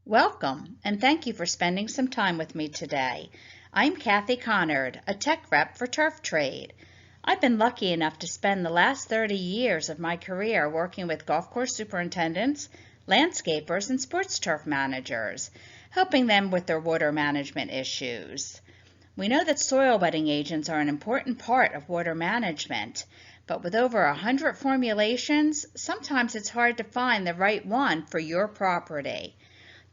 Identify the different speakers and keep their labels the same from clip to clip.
Speaker 1: Welcome, and thank you for spending some time with me today. I'm Kathy Conard, a tech rep for Turf Trade. I've been lucky enough to spend the last 30 years of my career working with golf course superintendents, landscapers, and sports turf managers, helping them with their water management issues. We know that soil wetting agents are an important part of water management, but with over 100 formulations, sometimes it's hard to find the right one for your property.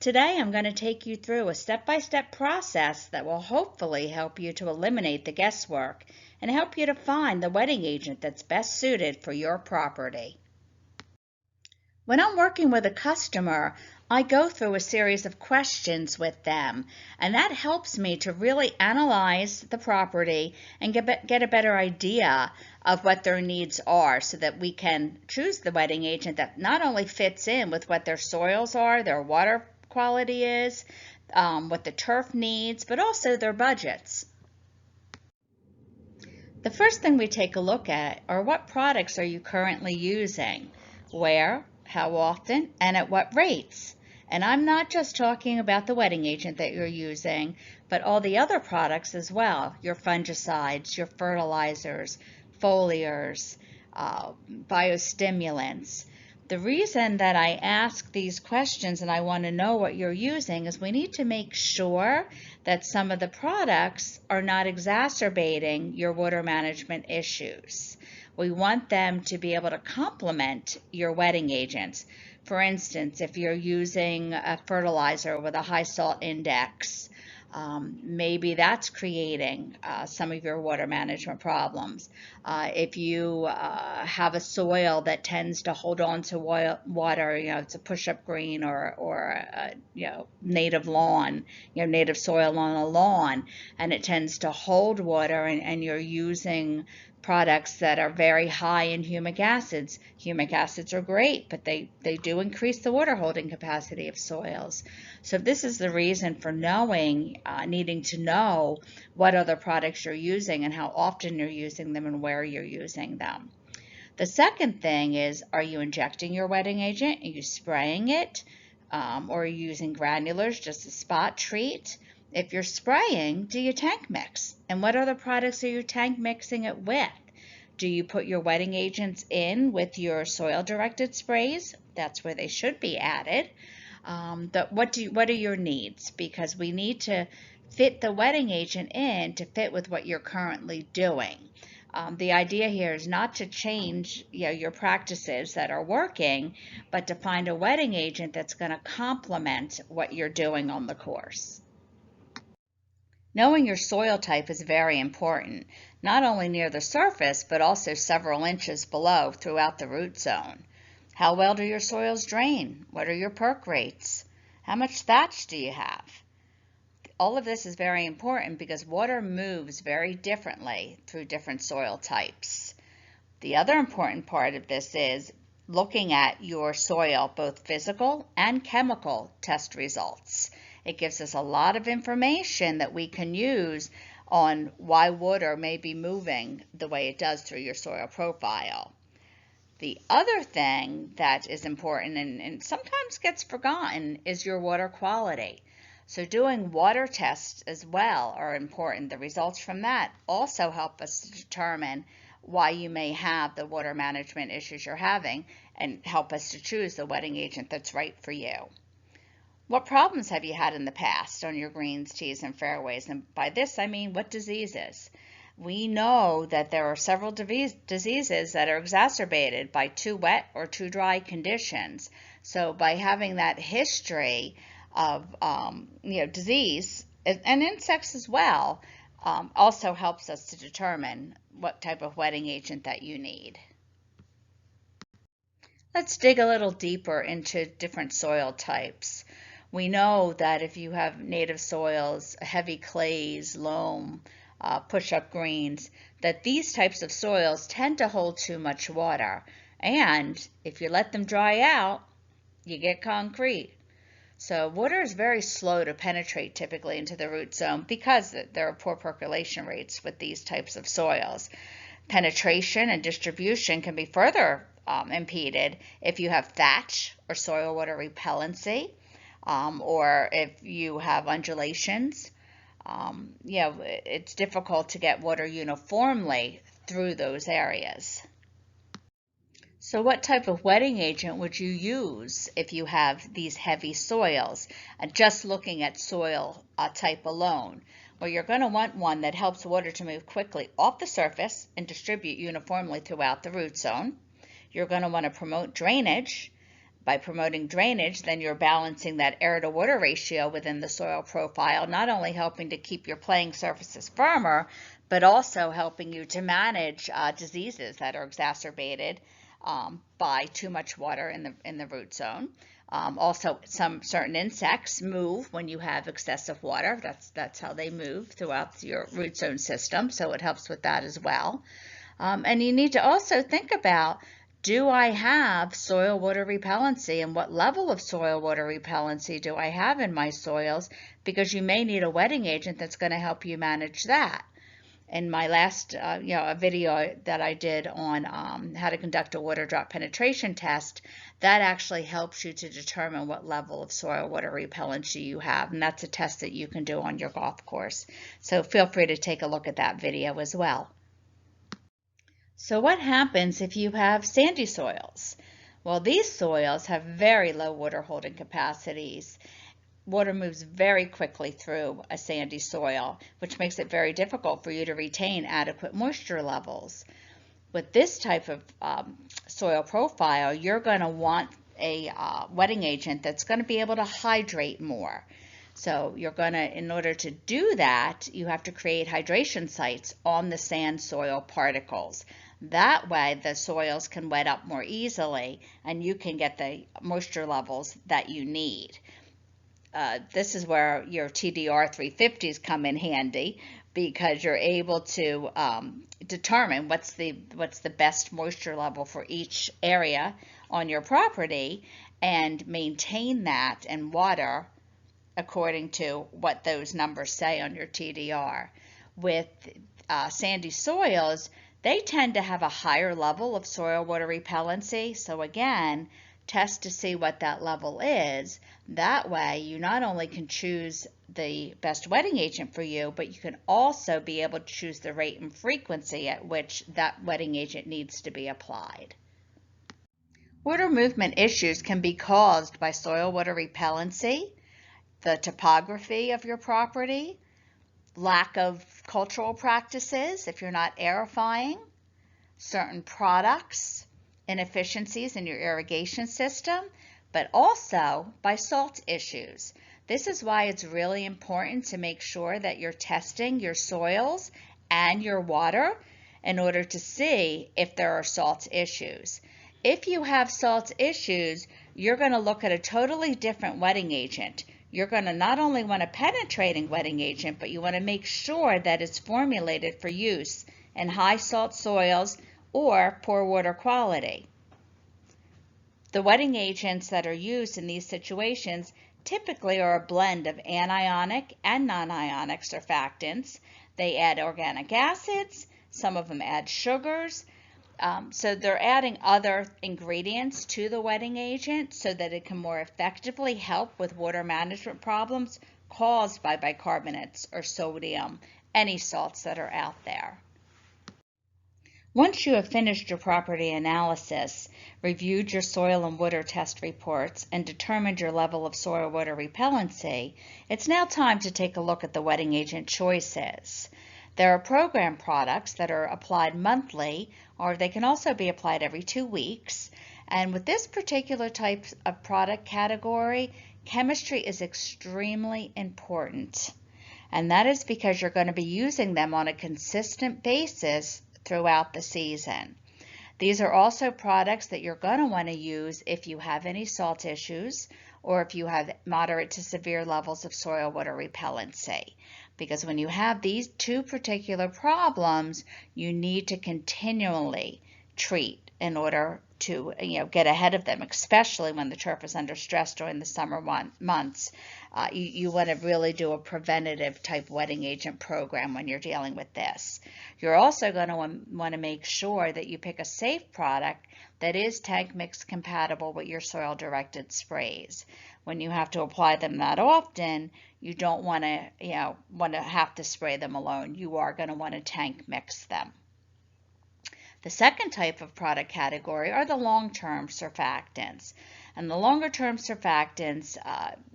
Speaker 1: Today, I'm going to take you through a step-by-step process that will hopefully help you to eliminate the guesswork and help you to find the wetting agent that's best suited for your property. When I'm working with a customer, I go through a series of questions with them, and that helps me to really analyze the property and get a better idea of what their needs are so that we can choose the wetting agent that not only fits in with what their soils are, their water quality is, what the turf needs, but also their budgets. The first thing we take a look at are what products are you currently using, where, how often, and at what rates. And I'm not just talking about the wetting agent that you're using, but all the other products as well, your fungicides, your fertilizers, foliars, biostimulants. The reason that I ask these questions and I want to know what you're using is we need to make sure that some of the products are not exacerbating your water management issues. We want them to be able to complement your wetting agents. For instance, if you're using a fertilizer with a high salt index, maybe that's creating some of your water management problems. If you have a soil that tends to hold on to water, it's a push-up green or native lawn, native soil on a lawn, and it tends to hold water, and you're using products that are very high in humic acids. Humic acids are great, but they do increase the water holding capacity of soils. So this is the reason for needing to know what other products you're using and how often you're using them and where you're using them. The second thing is, are you injecting your wetting agent? Are you spraying it? Or are you using granulars, just a spot treat? If you're spraying, do you tank mix? And what other products are you tank mixing it with? Do you put your wetting agents in with your soil-directed sprays? That's where they should be added. What are your needs? Because we need to fit the wetting agent in to fit with what you're currently doing. The idea here is not to change your practices that are working, but to find a wetting agent that's going to complement what you're doing on the course. Knowing your soil type is very important, not only near the surface, but also several inches below throughout the root zone. How well do your soils drain? What are your perk rates? How much thatch do you have? All of this is very important because water moves very differently through different soil types. The other important part of this is looking at your soil, both physical and chemical test results. It gives us a lot of information that we can use on why water may be moving the way it does through your soil profile. The other thing that is important and sometimes gets forgotten is your water quality. So doing water tests as well are important. The results from that also help us to determine why you may have the water management issues you're having and help us to choose the wetting agent that's right for you. What problems have you had in the past on your greens, tees, and fairways? And by this, I mean what diseases? We know that there are several diseases that are exacerbated by too wet or too dry conditions. So by having that history of disease and insects as well, also helps us to determine what type of wetting agent that you need. Let's dig a little deeper into different soil types. We know that if you have native soils, heavy clays, loam, push-up greens, that these types of soils tend to hold too much water. And if you let them dry out, you get concrete. So water is very slow to penetrate typically into the root zone because there are poor percolation rates with these types of soils. Penetration and distribution can be further impeded if you have thatch or soil water repellency. or if you have undulations. It's difficult to get water uniformly through those areas. So what type of wetting agent would you use if you have these heavy soils? Just looking at soil type alone. Well, you're going to want one that helps water to move quickly off the surface and distribute uniformly throughout the root zone. You're going to want to promote drainage. By promoting drainage, then you're balancing that air to water ratio within the soil profile, not only helping to keep your playing surfaces firmer, but also helping you to manage diseases that are exacerbated by too much water in the root zone. Also, some certain insects move when you have excessive water. That's how they move throughout your root zone system, so it helps with that as well. And you need to also think about, do I have soil water repellency, and what level of soil water repellency do I have in my soils? Because you may need a wetting agent that's going to help you manage that. In my last a video that I did on how to conduct a water drop penetration test, that actually helps you to determine what level of soil water repellency you have, and that's a test that you can do on your golf course. So feel free to take a look at that video as well. So what happens if you have sandy soils? Well, these soils have very low water holding capacities. Water moves very quickly through a sandy soil, which makes it very difficult for you to retain adequate moisture levels. With this type of soil profile, you're going to want a wetting agent that's going to be able to hydrate more. So you're going to, in order to do that, you have to create hydration sites on the sand soil particles. That way the soils can wet up more easily and you can get the moisture levels that you need. This is where your TDR 350s come in handy, because you're able to determine what's the best moisture level for each area on your property and maintain that and water according to what those numbers say on your TDR. With sandy soils, they tend to have a higher level of soil water repellency. So again, test to see what that level is. That way, you not only can choose the best wetting agent for you, but you can also be able to choose the rate and frequency at which that wetting agent needs to be applied. Water movement issues can be caused by soil water repellency, the topography of your property, lack of cultural practices if you're not aerifying, certain products, inefficiencies in your irrigation system, but also by salt issues. This is why it's really important to make sure that you're testing your soils and your water in order to see if there are salt issues. If you have salt issues, you're going to look at a totally different wetting agent. You're going to not only want a penetrating wetting agent, but you want to make sure that it's formulated for use in high salt soils or poor water quality. The wetting agents that are used in these situations typically are a blend of anionic and non-ionic surfactants. They add organic acids, some of them add sugars. So they're adding other ingredients to the wetting agent so that it can more effectively help with water management problems caused by bicarbonates or sodium, any salts that are out there. Once you have finished your property analysis, reviewed your soil and water test reports, and determined your level of soil water repellency, it's now time to take a look at the wetting agent choices. There are program products that are applied monthly, or they can also be applied every 2 weeks. And with this particular type of product category, chemistry is extremely important. And that is because you're going to be using them on a consistent basis throughout the season. These are also products that you're going to want to use if you have any salt issues or if you have moderate to severe levels of soil water repellency. Because when you have these two particular problems, you need to continually treat in order get ahead of them, especially when the turf is under stress during the summer months. You want to really do a preventative type wetting agent program when you're dealing with this. You're also going to want to make sure that you pick a safe product that is tank mix compatible with your soil directed sprays. When you have to apply them that often, you don't want to have to spray them alone. You are going to want to tank mix them. The second type of product category are the long-term surfactants. And the longer-term surfactants,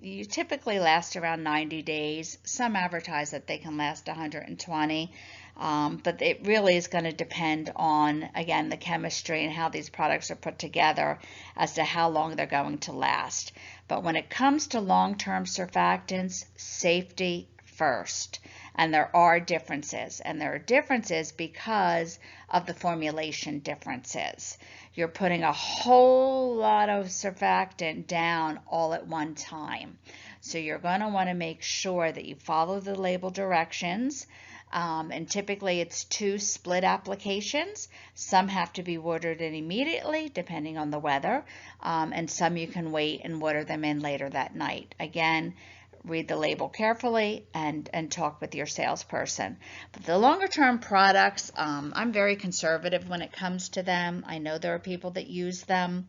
Speaker 1: you typically last around 90 days. Some advertise that they can last 120, but it really is going to depend on, again, the chemistry and how these products are put together as to how long they're going to last. But when it comes to long-term surfactants, safety first. And there are differences, and there are differences because of the formulation differences. You're putting a whole lot of surfactant down all at one time. So you're going to want to make sure that you follow the label directions, and typically it's 2 split applications. Some have to be watered in immediately depending on the weather, and some you can wait and water them in later that night. Again, read the label carefully and talk with your salesperson. But the longer term products, I'm very conservative when it comes to them. I know there are people that use them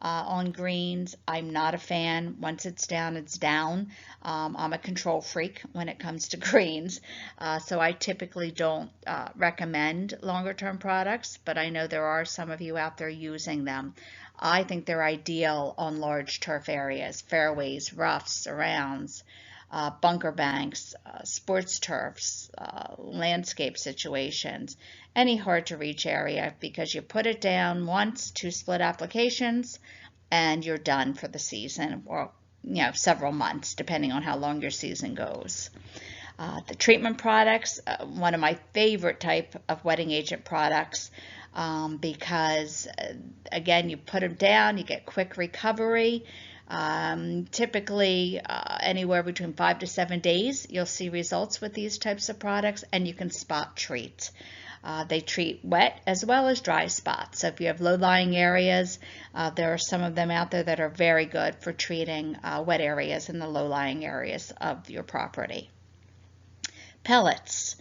Speaker 1: on greens. I'm not a fan. Once it's down, it's down. I'm a control freak when it comes to greens, so I typically don't recommend longer term products, but I know there are some of you out there using them. I think they're ideal on large turf areas, fairways, roughs, surrounds, bunker banks, sports turfs, landscape situations, any hard to reach area, because you put it down once, 2 split applications, and you're done for the season, or several months depending on how long your season goes. The treatment products, one of my favorite type of wetting agent products, because again, you put them down, you get quick recovery. Typically anywhere between 5 to 7 days you'll see results with these types of products, and you can spot treat. They treat wet as well as dry spots. So if you have low-lying areas, there are some of them out there that are very good for treating wet areas in the low-lying areas of your property. Pellets.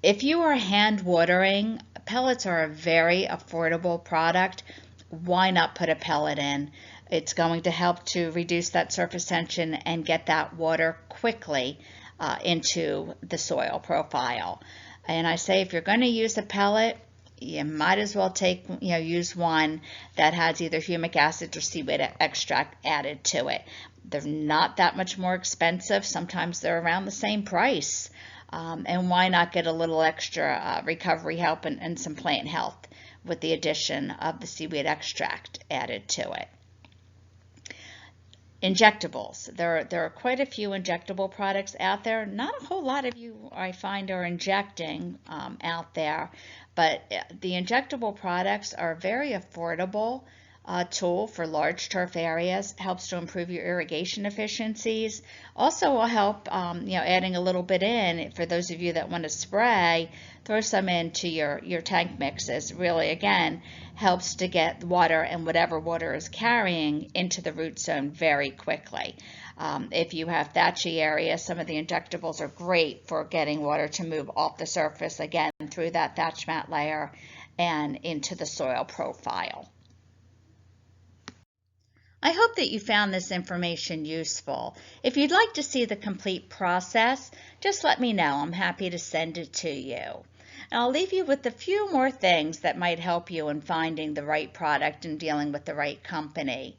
Speaker 1: If you are hand watering, pellets are a very affordable product. Why not put a pellet in? It's going to help to reduce that surface tension and get that water quickly into the soil profile. And I say if you're going to use a pellet, you might as well use one that has either humic acid or seaweed extract added to it. They're not that much more expensive. Sometimes they're around the same price. And why not get a little extra recovery help and some plant health with the addition of the seaweed extract added to it. Injectables. There are quite a few injectable products out there. Not a whole lot of you, I find, are injecting out there, but the injectable products are very affordable tool for large turf areas. Helps to improve your irrigation efficiencies. Also will help, adding a little bit in for those of you that want to spray. Throw some into your tank mixes. Really, again, helps to get water and whatever water is carrying into the root zone very quickly. If you have thatchy areas, some of the injectables are great for getting water to move off the surface, again, through that thatch mat layer and into the soil profile. I hope that you found this information useful. If you'd like to see the complete process, just let me know. I'm happy to send it to you. And I'll leave you with a few more things that might help you in finding the right product and dealing with the right company.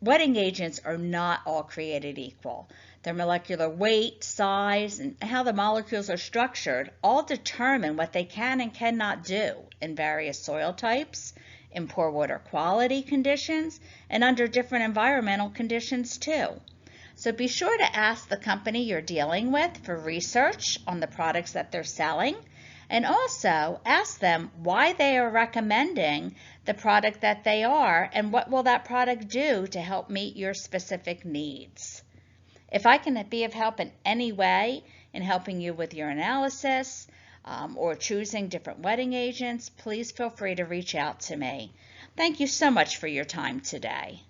Speaker 1: Wetting agents are not all created equal. Their molecular weight, size, and how the molecules are structured all determine what they can and cannot do in various soil types, in poor water quality conditions, and under different environmental conditions too. So be sure to ask the company you're dealing with for research on the products that they're selling, and also ask them why they are recommending the product that they are and what will that product do to help meet your specific needs. If I can be of help in any way in helping you with your analysis or choosing different wetting agents, please feel free to reach out to me. Thank you so much for your time today.